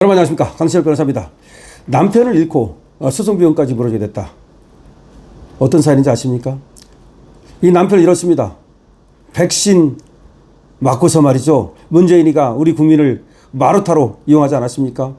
여러분 안녕하십니까, 강신엽 변호사입니다. 남편을 잃고 소송비용까지 물어주게 됐다. 어떤 사연인지 아십니까? 이 남편을 잃었습니다. 백신 맞고서 말이죠, 문재인이가 우리 국민을 마루타로 이용하지 않았습니까?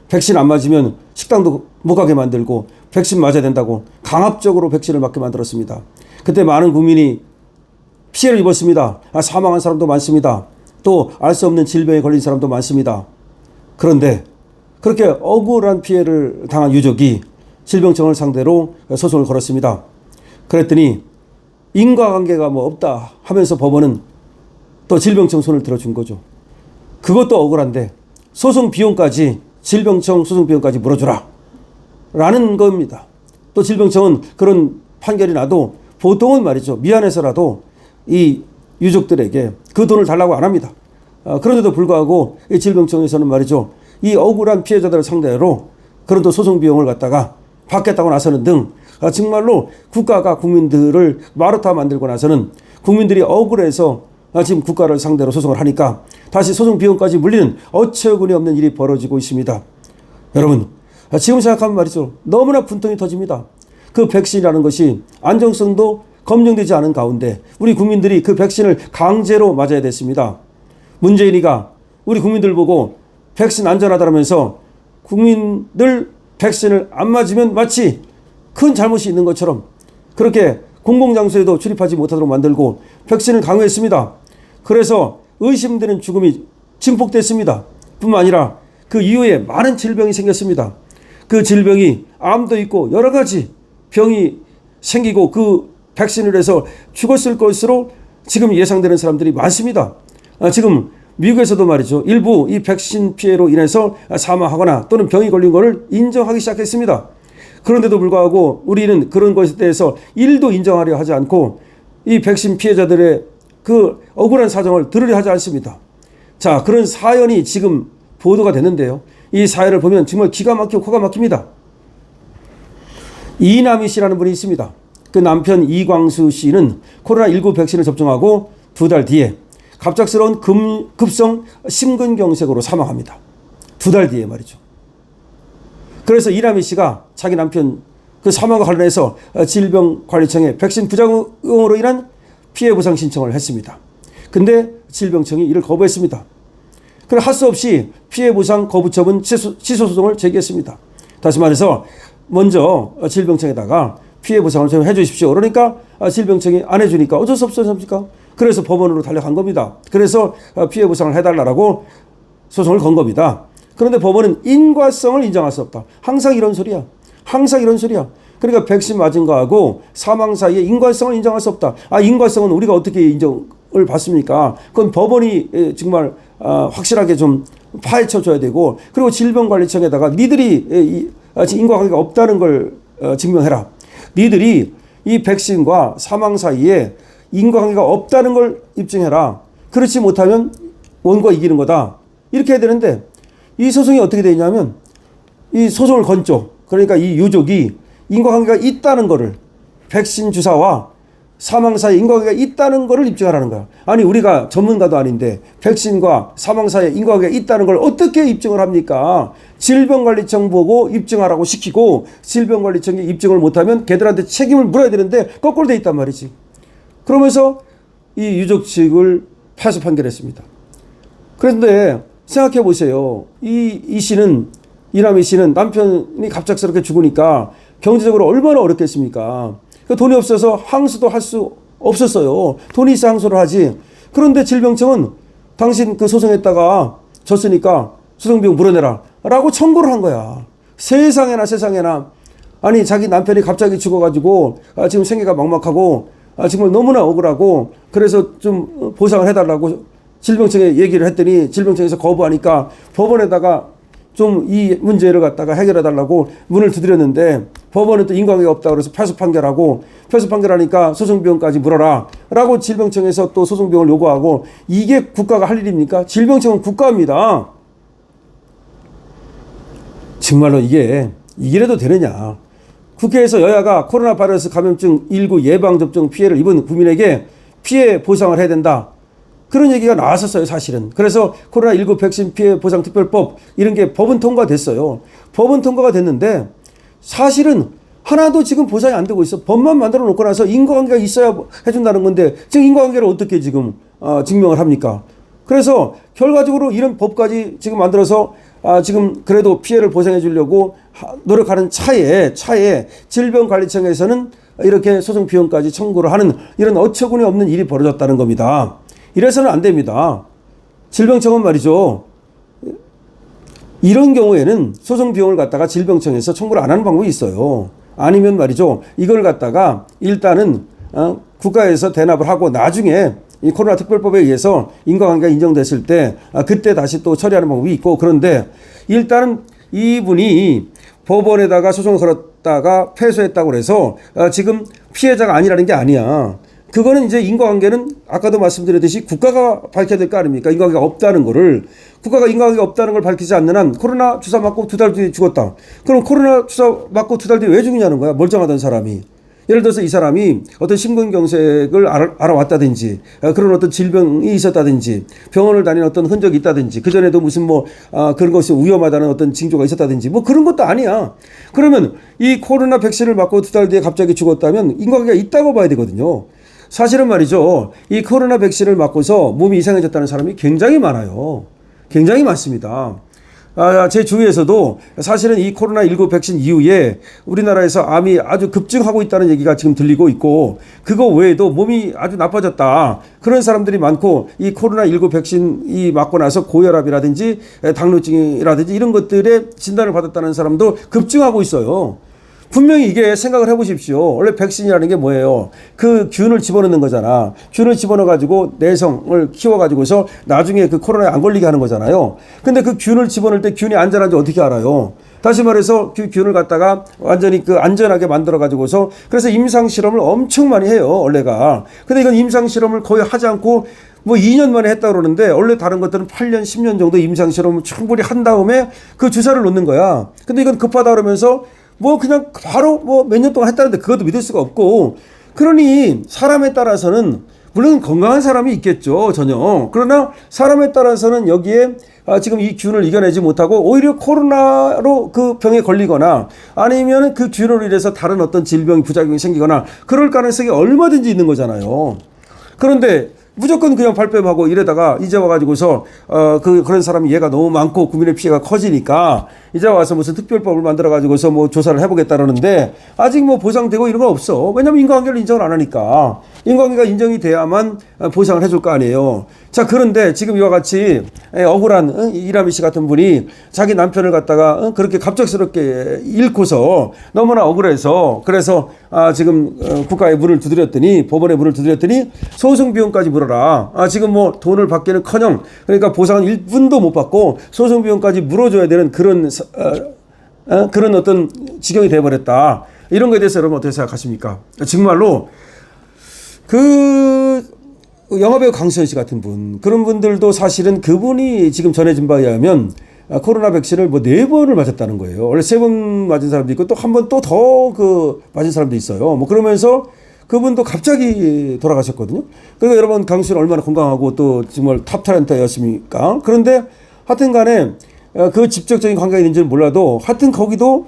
백신 안 맞으면 식당도 못 가게 만들고 백신 맞아야 된다고 강압적으로 백신을 맞게 만들었습니다. 그때 많은 국민이 피해를 입었습니다. 사망한 사람도 많습니다. 또 알 수 없는 질병에 걸린 사람도 많습니다. 그런데 그렇게 억울한 피해를 당한 유족이 질병청을 상대로 소송을 걸었습니다. 그랬더니 인과관계가 없다 하면서 법원은 또 질병청 손을 들어준 거죠. 그것도 억울한데 소송 비용까지, 질병청 소송 비용까지 물어주라 라는 겁니다. 또 질병청은 그런 판결이 나도 보통은 말이죠, 미안해서라도 이 유족들에게 그 돈을 달라고 안 합니다. 그런데도 불구하고 이 질병청에서는 말이죠, 이 억울한 피해자들을 상대로 그런 또 소송 비용을 갖다가 받겠다고 나서는 등 정말로 국가가 국민들을 마루타 만들고 나서는 국민들이 억울해서 지금 국가를 상대로 소송을 하니까 다시 소송 비용까지 물리는 어처구니 없는 일이 벌어지고 있습니다. 여러분, 지금 생각하면 말이죠, 너무나 분통이 터집니다. 그 백신이라는 것이 안정성도 검증되지 않은 가운데 우리 국민들이 그 백신을 강제로 맞아야 됐습니다. 문재인이가 우리 국민들 보고 백신 안전하다면서 국민들 백신을 안 맞으면 마치 큰 잘못이 있는 것처럼 그렇게 공공장소에도 출입하지 못하도록 만들고 백신을 강요했습니다. 그래서 의심되는 죽음이 증폭됐습니다. 뿐만 아니라 그 이후에 많은 질병이 생겼습니다. 그 질병이 암도 있고 여러 가지 병이 생기고 그 백신을 해서 죽었을 것으로 지금 예상되는 사람들이 많습니다. 지금 미국에서도 말이죠, 일부 이 백신 피해로 인해서 사망하거나 또는 병이 걸린 것을 인정하기 시작했습니다. 그런데도 불구하고 우리는 그런 것에 대해서 1도 인정하려 하지 않고 이 백신 피해자들의 그 억울한 사정을 들으려 하지 않습니다. 자, 그런 사연이 지금 보도가 됐는데요, 이 사연을 보면 정말 기가 막히고 코가 막힙니다. 이남희 씨라는 분이 있습니다. 그 남편 이광수 씨는 코로나19 백신을 접종하고 2달 뒤에 갑작스러운 급성 심근경색으로 사망합니다. 2달 뒤에 말이죠. 그래서 이남희 씨가 자기 남편 그 사망과 관련해서 질병관리청에 백신 부작용으로 인한 피해 보상 신청을 했습니다. 근데 질병청이 이를 거부했습니다. 그래서 할 수 없이 피해 보상 거부 처분 취소 소송을 제기했습니다. 다시 말해서 먼저 질병청에다가 피해 보상을 좀 해주십시오. 그러니까 질병청이 안 해주니까 어쩔 수 없지 않습니까? 그래서 법원으로 달려간 겁니다. 그래서 피해 보상을 해달라고 소송을 건 겁니다. 그런데 법원은 인과성을 인정할 수 없다. 항상 이런 소리야. 항상 이런 소리야. 그러니까 백신 맞은 거하고 사망 사이에 인과성을 인정할 수 없다. 인과성은 우리가 어떻게 인정을 받습니까? 그건 법원이 정말 확실하게 좀 파헤쳐줘야 되고, 그리고 질병관리청에다가 니들이 인과관계가 없다는 걸 증명해라. 니들이 이 백신과 사망 사이에 인과관계가 없다는 걸 입증해라. 그렇지 못하면 원고가 이기는 거다. 이렇게 해야 되는데 이 소송이 어떻게 되냐면 이 소송을 건 쪽, 그러니까 이 유족이 인과관계가 있다는 거를, 백신 주사와 사망 사이에 인과관계가 있다는 거를 입증하라는 거야. 아니, 우리가 전문가도 아닌데 백신과 사망 사이에 인과관계가 있다는 걸 어떻게 입증을 합니까? 질병관리청 보고 입증하라고 시키고 질병관리청이 입증을 못하면 걔들한테 책임을 물어야 되는데 거꾸로 돼 있단 말이지. 그러면서 이 유족 측을 패소 판결했습니다. 그런데 생각해 보세요. 이 씨는, 이남희 씨는 남편이 갑작스럽게 죽으니까 경제적으로 얼마나 어렵겠습니까? 돈이 없어서 항소도 할 수 없었어요. 돈이 있어 항소를 하지. 그런데 질병청은 당신 그 소송했다가 졌으니까 소송비용 물어내라 라고 청구를 한 거야. 세상에나. 아니, 자기 남편이 갑자기 죽어가지고 지금 생계가 막막하고 정말 너무나 억울하고 그래서 좀 보상을 해달라고 질병청에 얘기를 했더니 질병청에서 거부하니까 법원에다가 좀 이 문제를 갖다가 해결해달라고 문을 두드렸는데 법원은 또 인과관계가 없다고 그래서 패소 판결하니까 소송비용까지 물어라 라고 질병청에서 또 소송비용을 요구하고, 이게 국가가 할 일입니까? 질병청은 국가입니다. 정말로 이래도 되느냐. 국회에서 여야가 코로나 바이러스 감염증 19 예방접종 피해를 입은 국민에게 피해 보상을 해야 된다. 그런 얘기가 나왔었어요, 사실은. 그래서 코로나19 백신 피해 보상 특별법 이런 게 법은 통과됐어요. 법은 통과가 됐는데 사실은 하나도 지금 보상이 안 되고 있어. 법만 만들어 놓고 나서 인과관계가 있어야 해준다는 건데 지금 인과관계를 어떻게 지금 증명을 합니까? 그래서 결과적으로 이런 법까지 지금 만들어서 지금 그래도 피해를 보상해 주려고 노력하는 차에 질병관리청에서는 이렇게 소송 비용까지 청구를 하는 이런 어처구니 없는 일이 벌어졌다는 겁니다. 이래서는 안 됩니다. 질병청은 말이죠. 이런 경우에는 소송 비용을 갖다가 질병청에서 청구를 안 하는 방법이 있어요. 아니면 말이죠. 이걸 갖다가 일단은 국가에서 대납을 하고 나중에 이 코로나 특별법에 의해서 인과관계가 인정됐을 때 그때 다시 또 처리하는 방법이 있고, 그런데 일단은 이분이 법원에다가 소송을 걸었다가 패소했다고 해서 지금 피해자가 아니라는 게 아니야. 그거는 이제 인과관계는 아까도 말씀드렸듯이 국가가 밝혀야 될 거 아닙니까? 인과관계가 없다는 거를. 국가가 인과관계가 없다는 걸 밝히지 않는 한 코로나 주사 맞고 2달 뒤에 죽었다. 그럼 코로나 주사 맞고 2달 뒤에 왜 죽느냐는 거야. 멀쩡하던 사람이. 예를 들어서 이 사람이 어떤 심근경색을 알아왔다든지 그런 어떤 질병이 있었다든지 병원을 다닌 어떤 흔적이 있다든지 그전에도 무슨 그런 것이 위험하다는 어떤 징조가 있었다든지 그런 것도 아니야. 그러면 이 코로나 백신을 맞고 2달 뒤에 갑자기 죽었다면 인과관계가 있다고 봐야 되거든요. 사실은 말이죠. 이 코로나 백신을 맞고서 몸이 이상해졌다는 사람이 굉장히 많아요. 굉장히 많습니다. 제 주위에서도 사실은 이 코로나19 백신 이후에 우리나라에서 암이 아주 급증하고 있다는 얘기가 지금 들리고 있고, 그거 외에도 몸이 아주 나빠졌다. 그런 사람들이 많고, 이 코로나19 백신이 맞고 나서 고혈압이라든지 당뇨증이라든지 이런 것들의 진단을 받았다는 사람도 급증하고 있어요. 분명히 이게 생각을 해보십시오. 원래 백신이라는 게 뭐예요? 그 균을 집어넣는 거잖아. 균을 집어넣어가지고 내성을 키워가지고서 나중에 그 코로나에 안 걸리게 하는 거잖아요. 근데 그 균을 집어넣을 때 균이 안전한지 어떻게 알아요? 다시 말해서 그 균을 갖다가 완전히 그 안전하게 만들어가지고서 그래서 임상실험을 엄청 많이 해요, 원래가. 근데 이건 임상실험을 거의 하지 않고 2년 만에 했다 그러는데 원래 다른 것들은 8년, 10년 정도 임상실험을 충분히 한 다음에 그 주사를 놓는 거야. 근데 이건 급하다 그러면서 그냥 바로 몇 년 동안 했다는데 그것도 믿을 수가 없고, 그러니 사람에 따라서는 물론 건강한 사람이 있겠죠, 전혀. 그러나 사람에 따라서는 여기에 지금 이 균을 이겨내지 못하고 오히려 코로나로 그 병에 걸리거나 아니면 그 균으로 인해서 다른 어떤 질병 부작용이 생기거나 그럴 가능성이 얼마든지 있는 거잖아요. 그런데 무조건 그냥 발뺌하고 이러다가 이제 와가지고서 그런 사람이 얘가 너무 많고 국민의 피해가 커지니까 이제 와서 무슨 특별법을 만들어가지고서 조사를 해보겠다라는데 아직 보상되고 이런 건 없어. 왜냐면 인과관계를 인정을 안 하니까. 인과관계가 인정이 돼야만 보상을 해줄 거 아니에요. 자, 그런데 지금 이와 같이 억울한 이라미 씨 같은 분이 자기 남편을 갖다가 그렇게 갑작스럽게 잃고서 너무나 억울해서 그래서 지금 국가에 문을 두드렸더니 법원에 문을 두드렸더니 소송 비용까지 물어라. 지금 돈을 받기는커녕 그러니까 보상은 1분도 못 받고 소송 비용까지 물어줘야 되는 그런 어떤 지경이 돼버렸다. 이런 거에 대해서 여러분 어떻게 생각하십니까? 정말로 영화배우 강수현 씨 같은 분, 그런 분들도 사실은 그분이 지금 전해진 바에 의하면 코로나 백신을 4번을 맞았다는 거예요. 원래 3번 맞은 사람도 있고 또 한 번 또 더 맞은 사람도 있어요. 그러면서 그분도 갑자기 돌아가셨거든요. 그러니까 여러분 강수현 얼마나 건강하고 또 정말 탑 탤런트였습니까? 그런데 하여튼 간에 그 직접적인 관계가 있는지는 몰라도 하여튼 거기도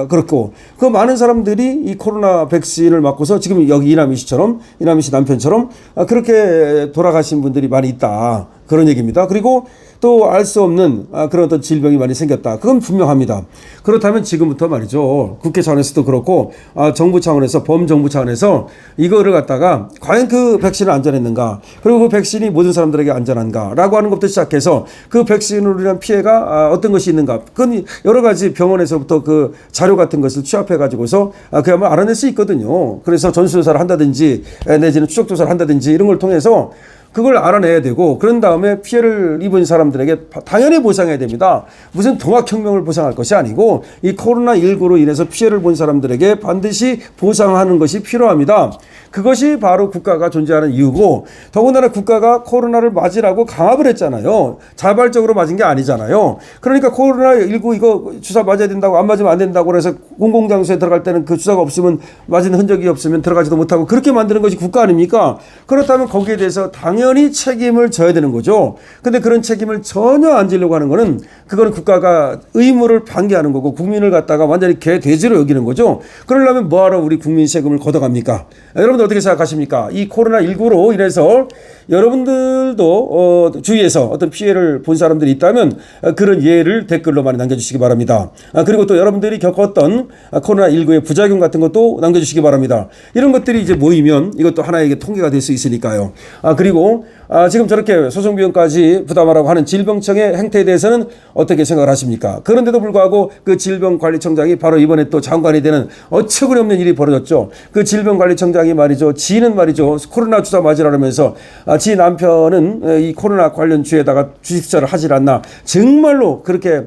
그렇고 그 많은 사람들이 이 코로나 백신을 맞고서 지금 여기 이남희 씨 남편처럼 그렇게 돌아가신 분들이 많이 있다. 그런 얘기입니다. 그리고 또 알 수 없는 그런 어떤 질병이 많이 생겼다. 그건 분명합니다. 그렇다면 지금부터 말이죠. 국회 차원에서도 그렇고 정부 차원에서 범정부 차원에서 이거를 갖다가 과연 그 백신은 안전했는가, 그리고 그 백신이 모든 사람들에게 안전한가라고 하는 것부터 시작해서 그 백신으로 인한 피해가 어떤 것이 있는가, 그건 여러 가지 병원에서부터 그 자료 같은 것을 취합해 가지고서 그야말로 알아낼 수 있거든요. 그래서 전수조사를 한다든지 내지는 추적조사를 한다든지 이런 걸 통해서 그걸 알아내야 되고, 그런 다음에 피해를 입은 사람들에게 당연히 보상해야 됩니다. 무슨 동학혁명을 보상할 것이 아니고 이 코로나19로 인해서 피해를 본 사람들에게 반드시 보상하는 것이 필요합니다. 그것이 바로 국가가 존재하는 이유고, 더군다나 국가가 코로나를 맞으라고 강압을 했잖아요. 자발적으로 맞은 게 아니잖아요. 그러니까 코로나19 이거 주사 맞아야 된다고, 안 맞으면 안 된다고 해서 공공장소에 들어갈 때는 그 주사가 없으면 맞은 흔적이 없으면 들어가지도 못하고 그렇게 만드는 것이 국가 아닙니까? 그렇다면 거기에 대해서 당연히 책임을 져야 되는 거죠. 근데 그런 책임을 전혀 안 지려고 하는 거는 그거는 국가가 의무를 방기하는 거고 국민을 갖다가 완전히 개돼지로 여기는 거죠. 그러려면 뭐하러 우리 국민 세금을 걷어갑니까? 여러분들 어떻게 생각하십니까? 이 코로나19로 인해서 여러분들도 주위에서 어떤 피해를 본 사람들이 있다면 그런 예를 댓글로 많이 남겨주시기 바랍니다. 그리고 또 여러분들이 겪었던 코로나19의 부작용 같은 것도 남겨주시기 바랍니다. 이런 것들이 이제 모이면 이것도 하나의 통계가 될 수 있으니까요. 그리고 지금 저렇게 소송비용까지 부담하라고 하는 질병청의 행태에 대해서는 어떻게 생각을 하십니까? 그런데도 불구하고 그 질병관리청장이 바로 이번에 또 장관이 되는 어처구니없는 일이 벌어졌죠. 그 질병관리청장이 말이죠. 지는 말이죠. 코로나 주사 맞으라면서 지 남편은 이 코로나 관련 주에다가 주식투자를 하질 않나. 정말로 그렇게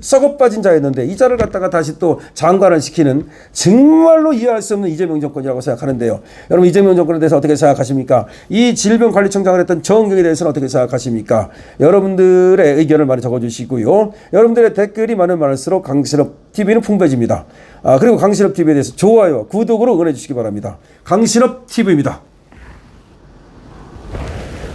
썩어 빠진 자였는데 이 자를 갖다가 다시 또 장관을 시키는 정말로 이해할 수 없는 이재명 정권이라고 생각하는데요. 여러분 이재명 정권에 대해서 어떻게 생각하십니까? 이 질병관리청장을 했던 정경에 대해서는 어떻게 생각하십니까? 여러분들의 의견을 많이 적어주시고요. 여러분들의 댓글이 많을수록 강신업 TV는 풍부해집니다. 그리고 강신업 TV에 대해서 좋아요, 구독으로 응원해 주시기 바랍니다. 강신업 TV입니다.